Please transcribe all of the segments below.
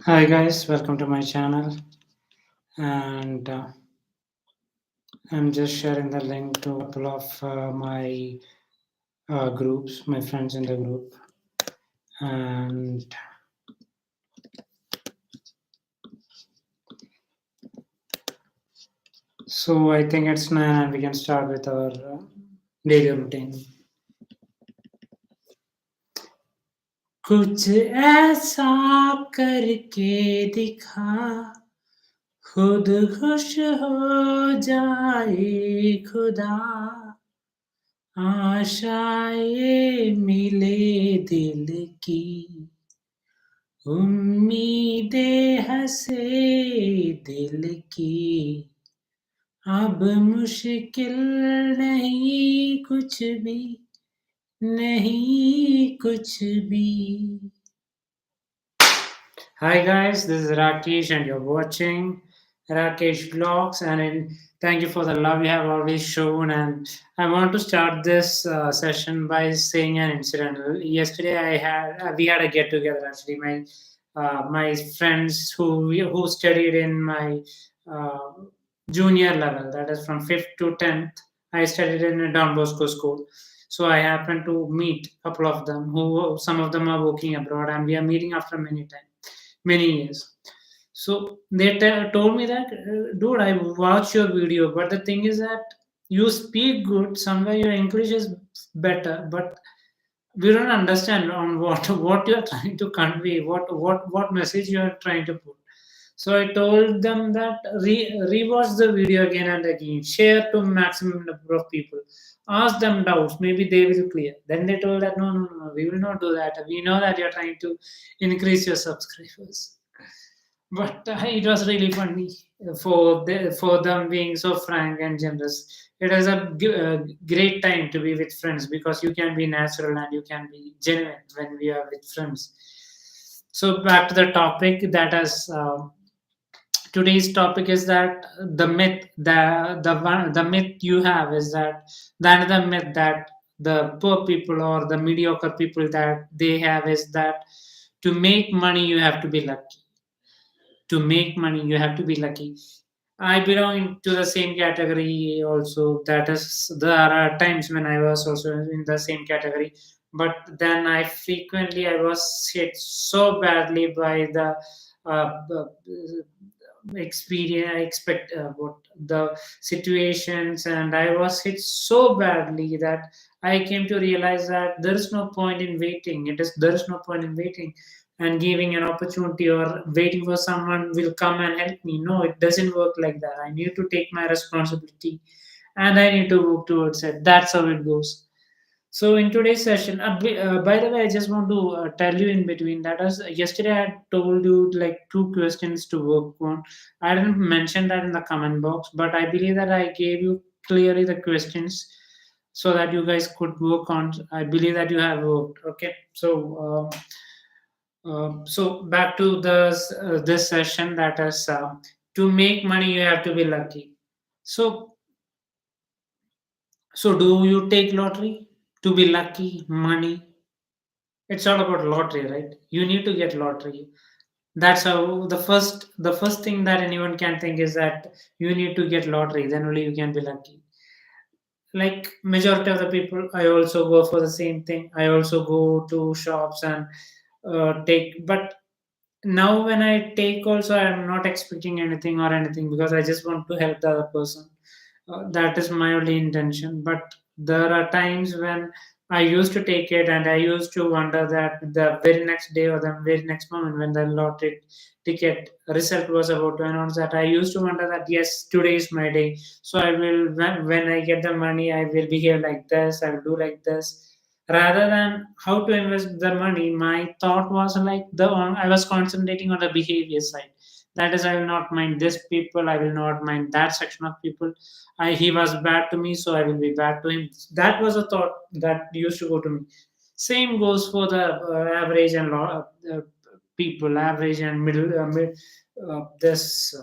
Hi guys, welcome to my channel, and I'm just sharing the link to a couple of my groups, my friends in the group, and so I think it's 9 and we can start with our daily routine. कुछ ऐसा करके दिखा खुद खुश हो जाए खुदा आशाएं मिले दिल की उम्मीदें हंसे दिल की अब मुश्किल नहीं कुछ भी नहीं कुछ भी. Hi guys, this is Rakesh and you're watching Rakesh Vlogs thank you for the love you have always shown, and I want to start this session by saying an incident. Yesterday we had a get together actually. My friends who studied in my uh, junior level, that is from 5th to 10th. I studied in a Don Bosco school. So I happened to meet a couple of them who some of them are working abroad, and we are meeting after many years. So they told me that, dude, I watch your video, but the thing is that you speak good. Somewhere your English is better, but we don't understand on what you are trying to convey, what message you are trying to put. So I told them that rewatch the video again and again, share to maximum number of people, ask them doubts, maybe they will clear. Then they told that no, we will not do that. We know that you're trying to increase your subscribers. But it was really funny for them being so frank and generous. It is a great time to be with friends because you can be natural and you can be genuine when we are with friends. So back to the topic, that is today's topic is that the myth you have is that the another myth that the poor people or the mediocre people that they have is that to make money you have to be lucky. To make money you have to be lucky. I belong to the same category also. That is, there are times when I was also in the same category, but then I was hit so badly by the experience. I expect what the situations, and I was hit so badly that I came to realize that there is no point in waiting. There is no point in waiting and giving an opportunity or waiting for someone will come and help me. No, it doesn't work like that. I need to take my responsibility and I need to work towards it. That's how it goes. So in today's session, by the way, I just want to tell you in between that as yesterday I had told you like two questions to work on. I didn't mention that in the comment box, but I believe that I gave you clearly the questions so that you guys could work on. I believe that you have worked. Okay, so back to this session, that is to make money you have to be lucky. So do you take lottery to be lucky? Money. It's all about lottery, right? You need to get lottery. That's how the first thing that anyone can think is that you need to get lottery. Then only you can be lucky. Like majority of the people, I also go for the same thing. I also go to shops and take, but now when I take also I'm not expecting anything or anything because I just want to help the other person. That is my only intention. But there are times when I used to take it and I used to wonder that the very next day or the very next moment when the lottery ticket result was about to announce, that I used to wonder that yes, today is my day. So I will, when I get the money, I will behave like this, I will do like this. Rather than how to invest the money, my thought was like I was concentrating on the behavior side. That is, I will not mind this people, I will not mind that section of people. He was bad to me, so I will be bad to him. That was a thought that used to go to me. Same goes for the average and people, average and this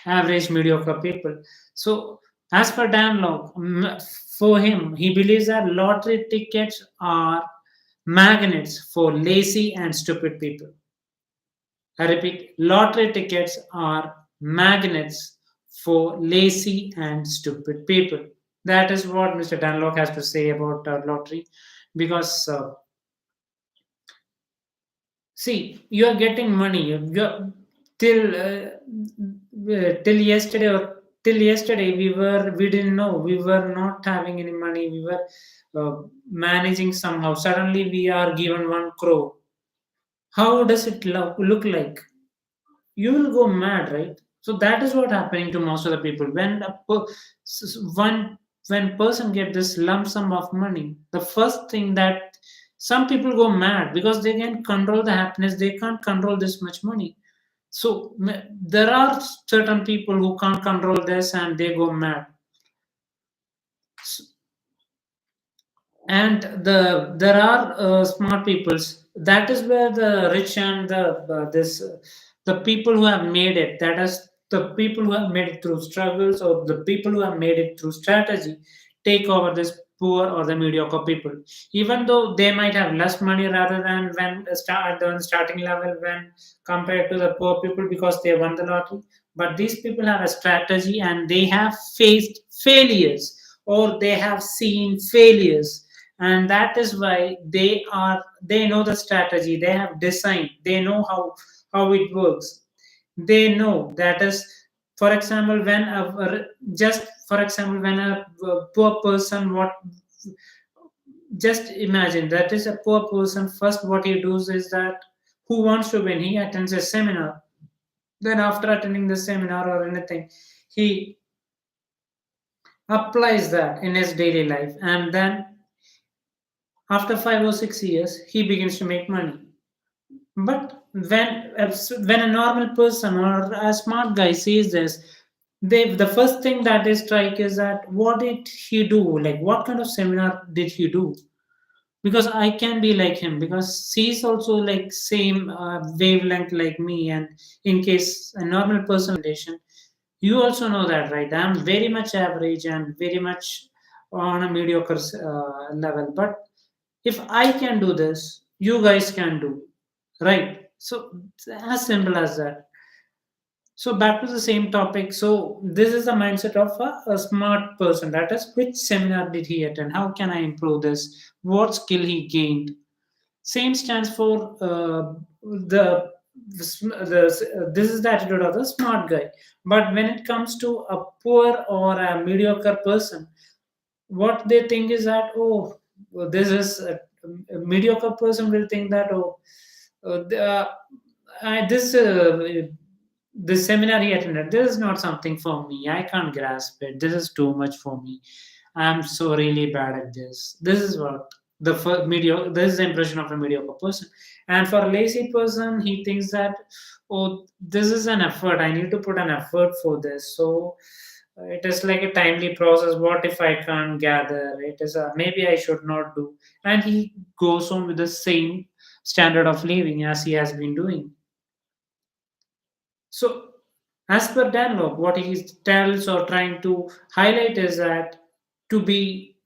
average mediocre people. So, as per Danlok, for him, he believes that lottery tickets are magnets for lazy and stupid people. I repeat, lottery tickets are magnets for lazy and stupid people. That is what Mr. Danlok has to say about lottery. Because see, you are getting money. You're, till yesterday or till yesterday we didn't know, we were not having any money. We were managing somehow. Suddenly we are given 1 crore. How does it look like? You will go mad, right? So that is what happening to most of the people. When one when person get this lump sum of money, the first thing that some people go mad because they can control the happiness, they can't control this much money. So there are certain people who can't control this and they go mad. And there are smart peoples. That is where the rich and the people who have made it, that is the people who have made it through struggles, or the people who have made it through strategy, take over this poor or the mediocre people, even though they might have less money rather than when start at the starting level when compared to the poor people because they won the lottery. But these people have a strategy and they have faced failures, or they have seen failures, and that is why they know the strategy, they have designed, they know how it works. They know that is, for example, when just for example, when a poor person, what, just imagine that is a poor person, first what he does is that, who wants to win, he attends a seminar. Then after attending the seminar or anything, he applies that in his daily life, and then after 5 or 6 years he begins to make money. But when a normal person or a smart guy sees this, the first thing that they strike is that, what did he do? Like, what kind of seminar did he do? Because I can be like him, because he's also like same wavelength like me. And in case a normal person presentation, you also know that, right? I'm very much average and very much on a mediocre level. But if I can do this, you guys can do, right? So it's as simple as that. So back to the same topic. So this is the mindset of a smart person. That is, which seminar did he attend? How can I improve this? What skill he gained? Same stands for this is the attitude of the smart guy. But when it comes to a poor or a mediocre person, what they think is that, oh, well, this is a mediocre person will think that, oh, this this seminar he attended, this is not something for me, I can't grasp it, this is too much for me, I'm so really bad at this. This is what the mediocre, this is the impression of a mediocre person. And for a lazy person, he thinks that, oh, this is an effort, I need to put an effort for this. So it is like a timely process. What if I can't gather? It is a, maybe I should not do. And he goes on with the same standard of living as he has been doing. So, as per Danlok, what he tells or trying to highlight is that to be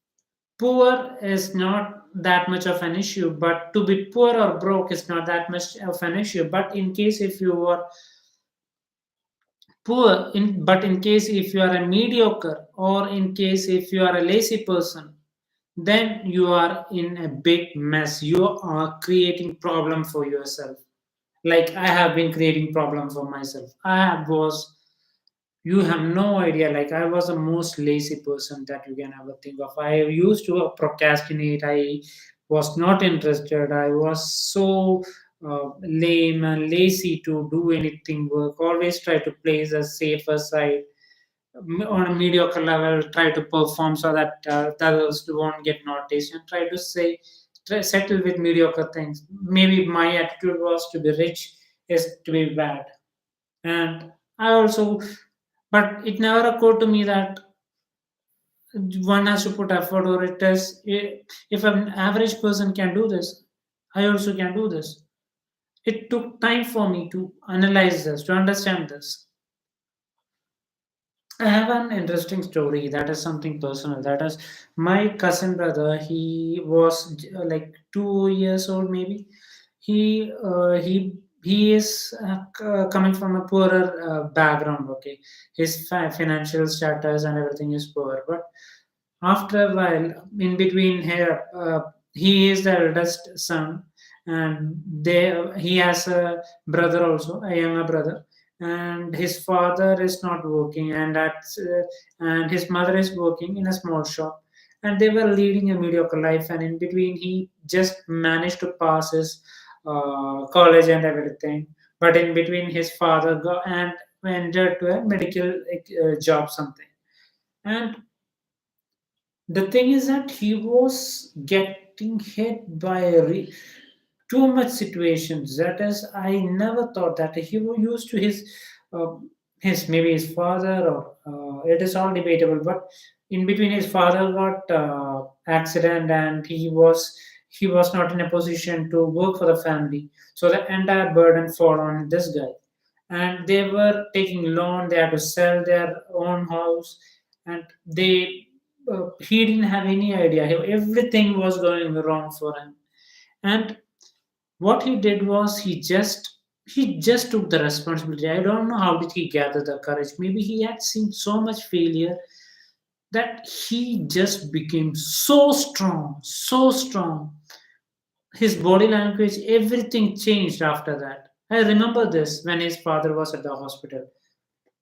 poor is not that much of an issue, but to be poor or broke is not that much of an issue. But in case if you are but in case if you are a mediocre, or in case if you are a lazy person, then you are in a big mess. You are creating problem for yourself. Like I have been creating problem for myself. Was You have no idea, like I was the most lazy person that you can ever think of. I used to procrastinate, I was not interested, I was so lame and lazy to do anything work, always try to play the safer side, on a mediocre level, try to perform so that the others won't get noticed, and try to settle with mediocre things. Maybe my attitude was to be rich is to be bad. And I also, but it never occurred to me that one has to put effort, or it is, if an average person can do this, I also can do this. It took time for me to analyze this, to understand this. I have an interesting story that is something personal. That is, my cousin brother. He was like 2 years old, maybe. He he is coming from a poorer background. Okay, his financial status and everything is poor, but after a while, in between here, he is the eldest son, and he has a brother also, a younger brother, and his father is not working, and his mother is working in a small shop, and they were leading a mediocre life. And in between, he just managed to pass his college and everything, but in between, his father and entered to a medical job something. And the thing is that he was getting hit by too much situations. That is, I never thought that he was used to uh, his maybe his father, or it is all debatable. But in between, his father got accident, and he was not in a position to work for the family. So the entire burden fall on this guy, and they were taking loan. They had to sell their own house, and he didn't have any idea. Everything was going wrong for him. And what he did was he just took the responsibility. I don't know how did he gather the courage. Maybe he had seen so much failure that he just became so strong. His body language, everything changed after that. I remember this when his father was at the hospital.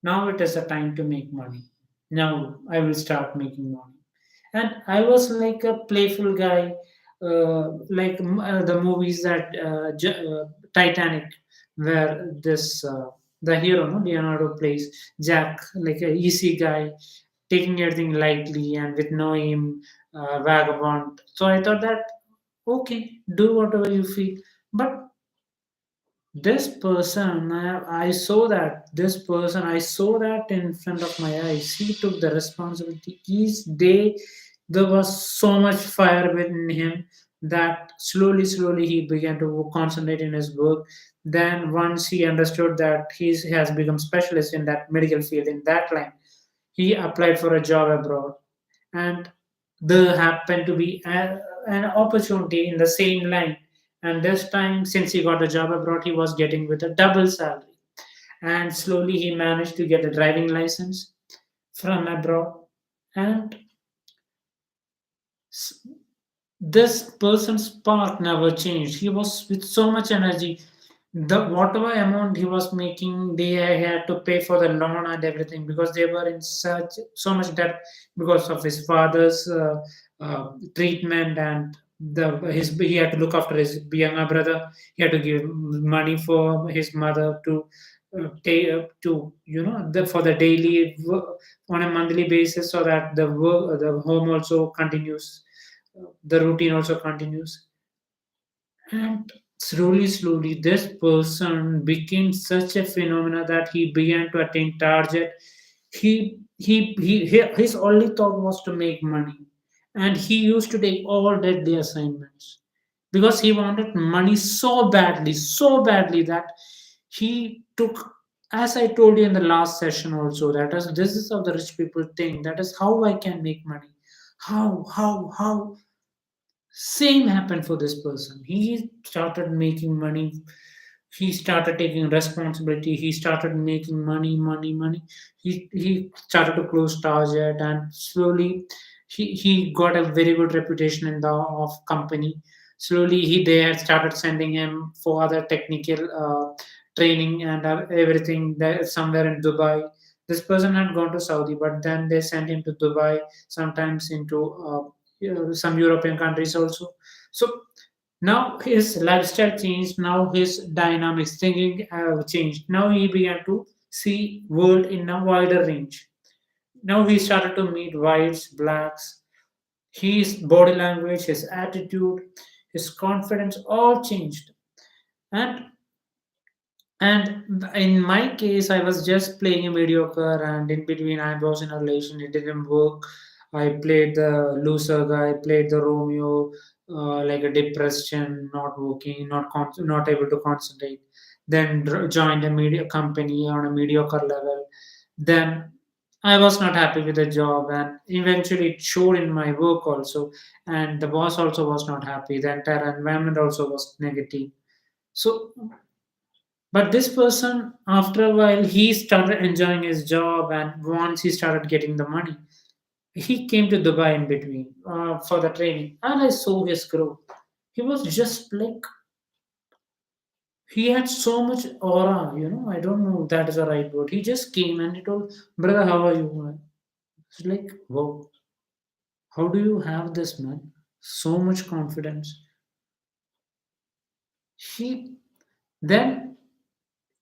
Now it is the time to make money. Now I will start making money. And I was like a playful guy, like the movies that Titanic, where the hero, no, Leonardo plays Jack, like a easy guy, taking everything lightly and with no aim, vagabond. So I thought that okay, do whatever you feel, but this person, I saw that this person, I saw that in front of my eyes. He took the responsibility each day. There was so much fire within him that slowly he began to concentrate in his work. Then once he understood that he has become specialist in that medical field, in that line, he applied for a job abroad, and there happened to be an opportunity in the same line. And this time, since he got a job abroad, he was getting with a double salary. And slowly he managed to get a driving license from abroad. And s- this person's spark never changed. He was with so much energy. The whatever amount he was making, they had to pay for the loan and everything, because they were in such so much debt because of his father's treatment. And he had to look after his younger brother. He had to give money for his mother to take to for the daily on a monthly basis, so that the home also continues, the routine also continues. And slowly, this person became such a phenomena that he began to attain target. His only thought was to make money, and he used to take all deadly assignments because he wanted money so badly that he took. As I told you in the last session, also that is this is how the rich people think. That is how I can make money. How? Same happened for this person. He started making money. He started taking responsibility. He started making money. He started to close target, and slowly he got a very good reputation in the of company. Slowly they had started sending him for other technical training and everything there somewhere in Dubai. This person had gone to Saudi, but then they sent him to Dubai, sometimes into some European countries also. So now his lifestyle changed. Now his dynamics thinking changed. Now he began to see world in a wider range. Now he started to meet whites, blacks. His body language, his attitude, his confidence all changed. And in my case, I was just playing a mediocre, and in between, I was in a relation. It didn't work. I played the loser guy, played the Romeo, like a depression, not working, not able to concentrate. Then joined a media company on a mediocre level. Then I was not happy with the job, and eventually it showed in my work also. And the boss also was not happy. The entire environment also was negative. So But this person, after a while, he started enjoying his job, and once he started getting the money, he came to Dubai in between for the training, and I saw his growth. He was just like he had so much aura, I don't know if that is the right word. He just came and he told, "Brother, how are you?" It's like, wow, how do you have this, man? So much confidence. He then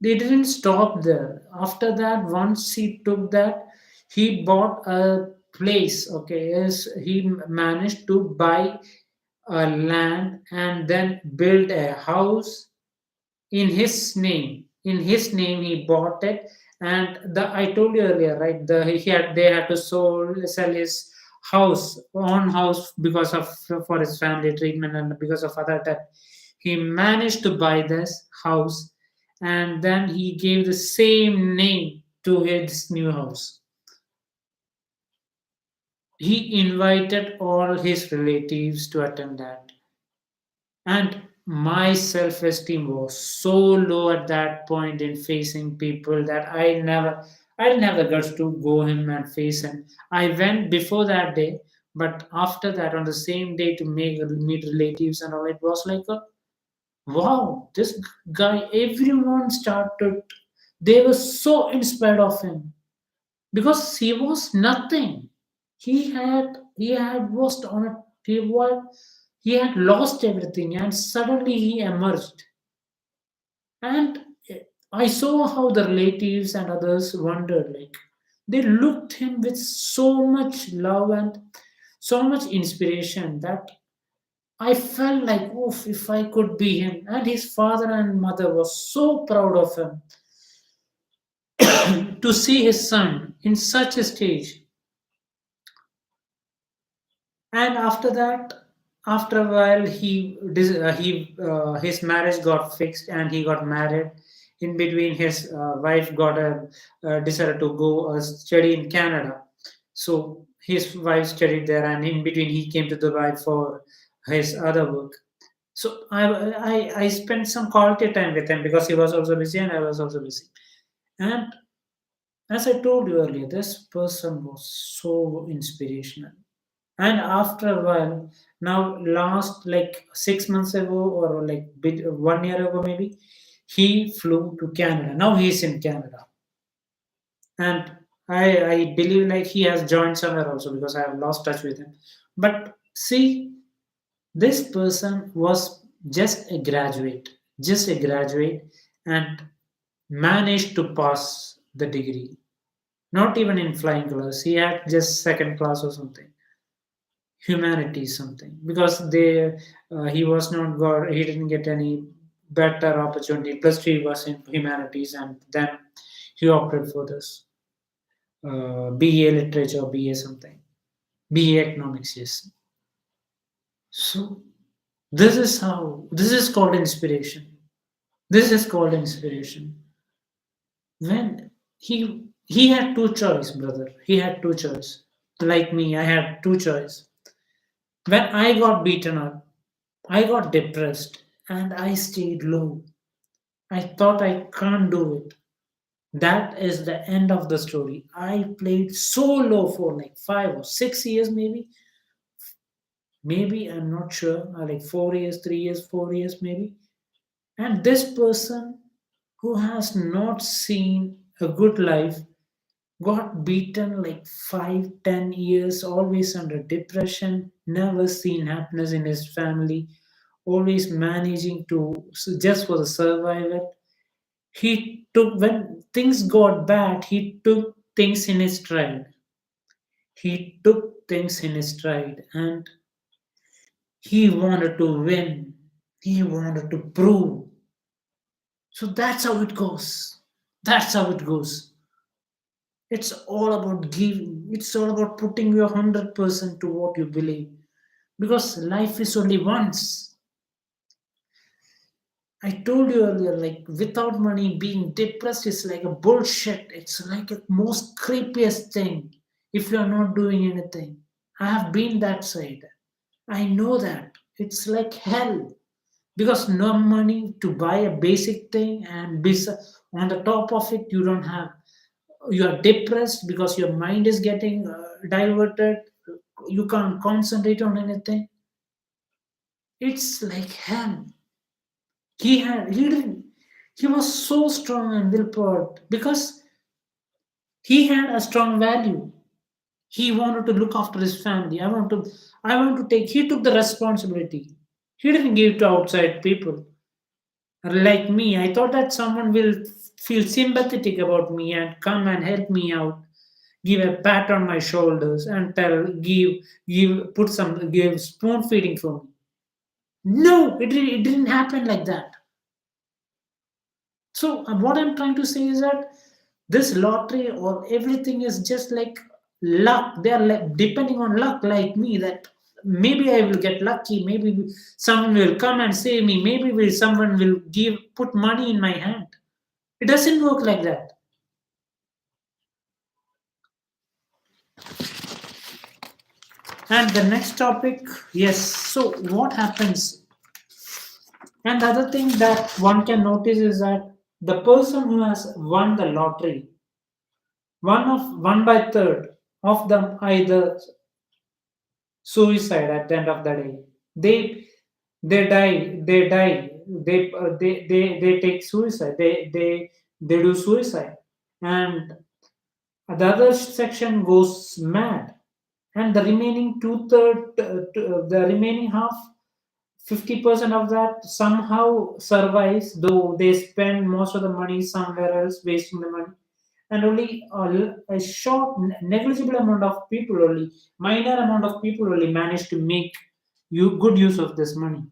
they didn't stop there. After that, once he took that, he bought a place. Okay, yes, he managed to buy a land and then build a house in his name. In his name, he bought it, and I told you earlier, right? They had to sell his house because of for his family treatment and because of other debt. He managed to buy this house, and then he gave the same name to his new house. He invited all his relatives to attend that. And my self esteem was so low at that point in facing people that I didn't have the guts to go him and face him. I went before that day, but after that, on the same day to meet relatives and all, it was like a wow, this guy, everyone started, they were so inspired of him because he was nothing. He had was on a he had lost everything and suddenly he emerged. And I saw how the relatives and others wondered, like they looked him with so much love and so much inspiration that I felt like, oof, if I could be him. And his father and mother were so proud of him to see his son in such a stage. And after that, after a while, his marriage got fixed and he got married. In between, his wife got a decided to go study in Canada. So his wife studied there, and in between, he came to Dubai for his other work. So I spent some quality time with him because he was also busy and I was also busy. And as I told you earlier, this person was so inspirational. And after a while, now last like 6 months ago or like 1 year ago maybe, he flew to Canada. Now he's in Canada, and I believe like he has joined somewhere also because I have lost touch with him. But see, this person was just a graduate, and managed to pass the degree. Not even in flying colors. He had just second class or something. Humanities something because he was not got he didn't get any better opportunity. Plus, he was in humanities, and then he opted for this BA literature, BA something, BA economics. Yes. So this is called inspiration. This is called inspiration. When he had two choice, brother. He had two choice. Like me, I had two choice. When I got beaten up, I got depressed and I stayed low. I thought I can't do it. That is the end of the story. I played so low for like 5 or 6 years, maybe. Maybe I'm not sure. Like 4 years, 3 years, 4 years, maybe. And this person who has not seen a good life got beaten like 5, 10 years, always under depression, never seen happiness in his family, always managing to just for the survival. He took when things got bad, he took things in his stride. He took things in his stride and he wanted to win. He wanted to prove. So that's how it goes. That's how it goes. It's all about giving. It's all about putting your 100% to what you believe. Because life is only once. I told you earlier, like without money, being depressed is like a bullshit. It's like a most creepiest thing if you're not doing anything. I have been that side. I know that. It's like hell. because no money to buy a basic thing, and on the top of it you don't have, you are depressed because your mind is getting diverted, you can't concentrate on anything. It's like hell. He didn't, he was so strong and willpower because he had a strong value. He wanted to look after his family. I want to take, he took the responsibility. He didn't give it to outside people. Like me, I thought that someone will feel sympathetic about me and come and help me out, give a pat on my shoulders and put some, give spoon feeding for me. No, it didn't happen like that. So what I'm trying to say is that this lottery or everything is just like luck. They are like depending on luck, like me. That maybe I will get lucky. Maybe someone will come and save me. Maybe someone will put money in my hand. It doesn't work like that. And the next topic, yes. So what happens? And the other thing that one can notice is that the person who has won the lottery, one by third of them either suicide at the end of the day. They take suicide. They do suicide, and the other section goes mad, and the remaining the remaining half, 50% of that somehow survives, though they spend most of the money somewhere else, wasting the money. And only a short, negligible amount of people, only minor amount of people, only manage to make good use of this money.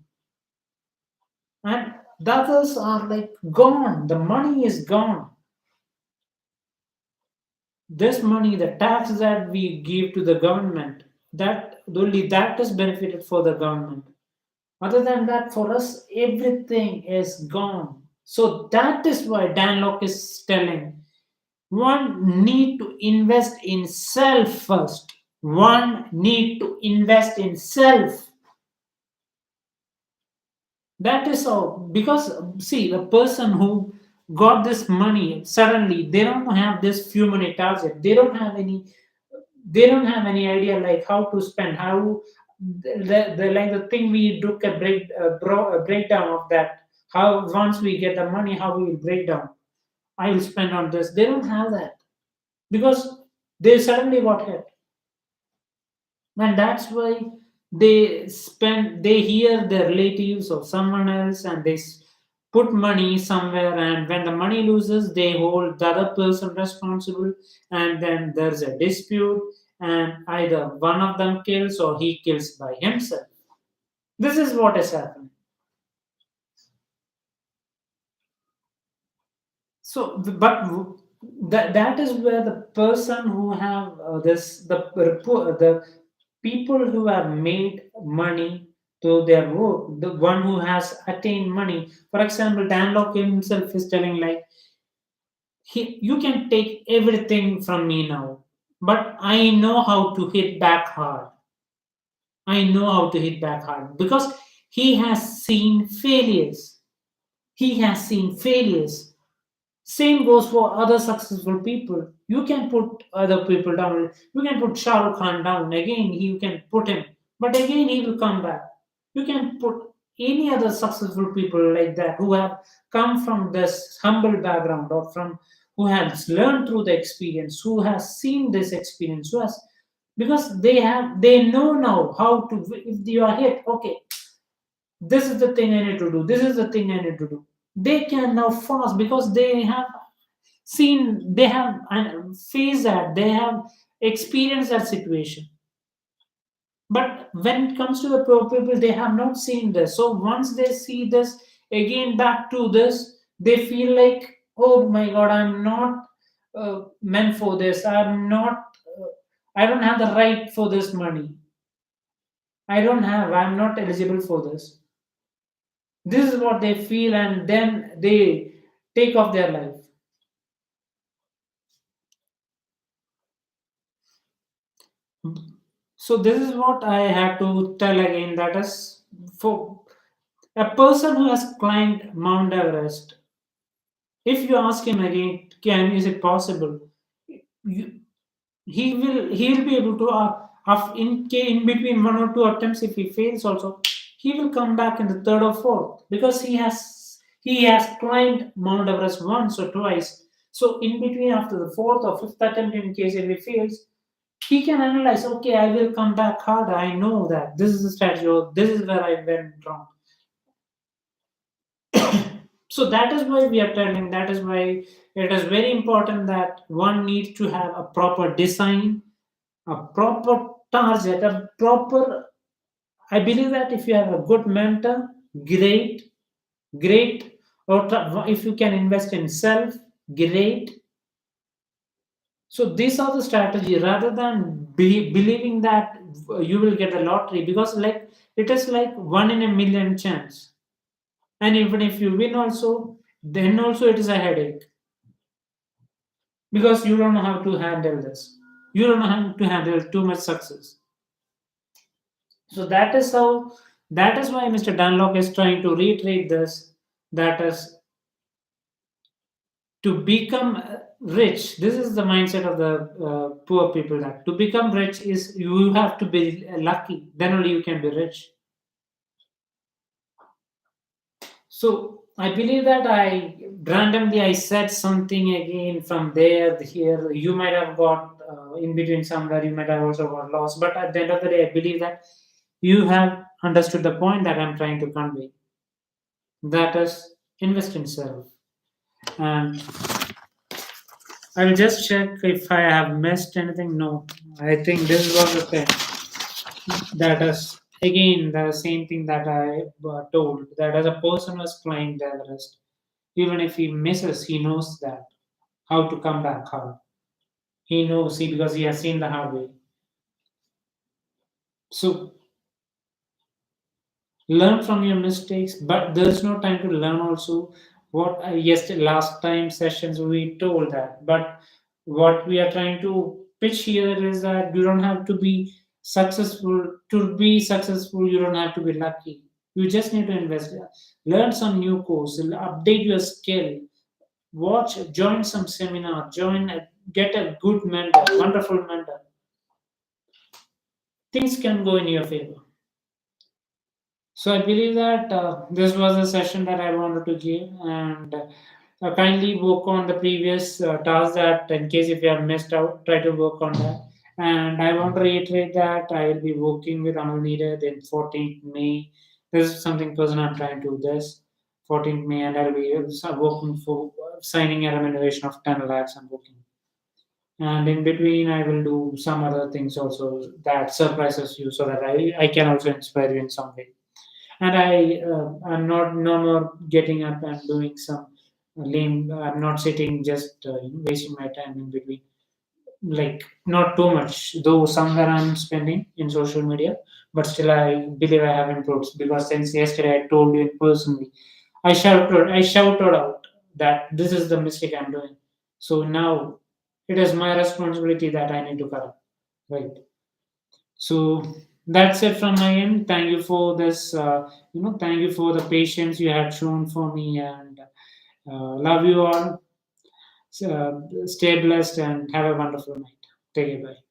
And the others are like gone. The money is gone. This money, the tax that we give to the government, that only that is benefited for the government. Other than that, for us, everything is gone. So that is why Danlok is telling one need to invest in self first. One need to invest in self. That is all. Because see, the person who got this money suddenly, they don't have this few money target. They don't have any idea like how to spend, how the like the thing we took a breakdown of that, how once we get the money, how we will break down, I will spend on this. They don't have that because they suddenly got hit, and that's why they hear the relatives or someone else, and put money somewhere, and when the money loses they hold the other person responsible, and then there's a dispute, and either one of them kills or he kills by himself. This is what has happened. So that is where the person who have the people who have made money to their work, the one who has attained money. For example, Danlok himself is telling like, you can take everything from me now, but I know how to hit back hard. I know how to hit back hard because he has seen failures. He has seen failures. Same goes for other successful people. You can put other people down. You can put Shah Rukh Khan down. Again, you can put him. But again, he will come back. You can put any other successful people like that who have come from this humble background, or from who has learned through the experience, who has seen this experience, who has, because they know now how to, if you are hit, okay, this is the thing I need to do, this is the thing I need to do. They can now fast because they have they have faced that, they have experienced that situation. But when it comes to the poor people, they have not seen this. So once they see this, again back to this, they feel like, oh my god, I'm not meant for this. I don't have the right for this money. I'm not eligible for this. This is what they feel, and then they take off their life. So this is what I have to tell again. That is for A person who has climbed Mount Everest, if you ask him again, can is it possible? You, he will be able to in between one or two attempts, if he fails also, he will come back in the third or fourth, because he has climbed Mount Everest once or twice. So in between, after the fourth or fifth attempt, in case if he fails, he can analyze, okay, I will come back harder, I know that this is the strategy, or this is where I went wrong. So that is why we are telling, that is why it is very important that one needs to have a proper design, a proper target, a proper. I believe that if you have a good mentor, great, great. Or if you can invest in self, great. So these are the strategy, rather than believing that you will get a lottery, because like it is like one in a million chance, and even if you win also, then also it is a headache, because you don't know how to handle this. You don't know how to handle too much success. So that is why Mr. Danlok is trying to reiterate this, that is to become rich. This is the mindset of the poor people, that to become rich is you have to be lucky, then only you can be rich. So I believe that I randomly I said something again from there here. You might have got in between somewhere. You might have also got lost. But at the end of the day, I believe that you have understood the point that I'm trying to convey. That is, invest in self. And I will just check if I have missed anything. No, I think this was the thing. That is again the same thing that I told. That as a person was climbed the Everest, even if he misses, he knows that how to come back hard. He knows, see, because he has seen the hard way. So learn from your mistakes, but there's no time to learn also. What yes, last time sessions we told that, but what we are trying to pitch here is that you don't have to be successful. To be successful, you don't have to be lucky. You just need to invest, learn some new course, update your skill, watch, join some seminar, get a good mentor, wonderful mentor. Things can go in your favor. So I believe that this was a session that I wanted to give, and kindly work on the previous tasks, that in case if you have missed out, try to work on that. And I want to reiterate that I will be working with Amal Needed in 14th May. This is something personal I'm trying to do this 14th May, and I'll be working for signing a remuneration of 10 lakhs. I'm working, and in between I will do some other things also that surprises you, so that I can also inspire you in some way. And I'm not no more getting up and doing some lame. I'm not sitting just wasting my time in between, like not too much, though somewhere I'm spending in social media, but still I believe I have improved, because since yesterday I told you personally, I shouted out that this is the mistake I'm doing. So now it is my responsibility that I need to correct, right? So that's it from my end. Thank you for this. Thank you for the patience you had shown for me, and love you all. Stay blessed and have a wonderful night. Take care. Bye.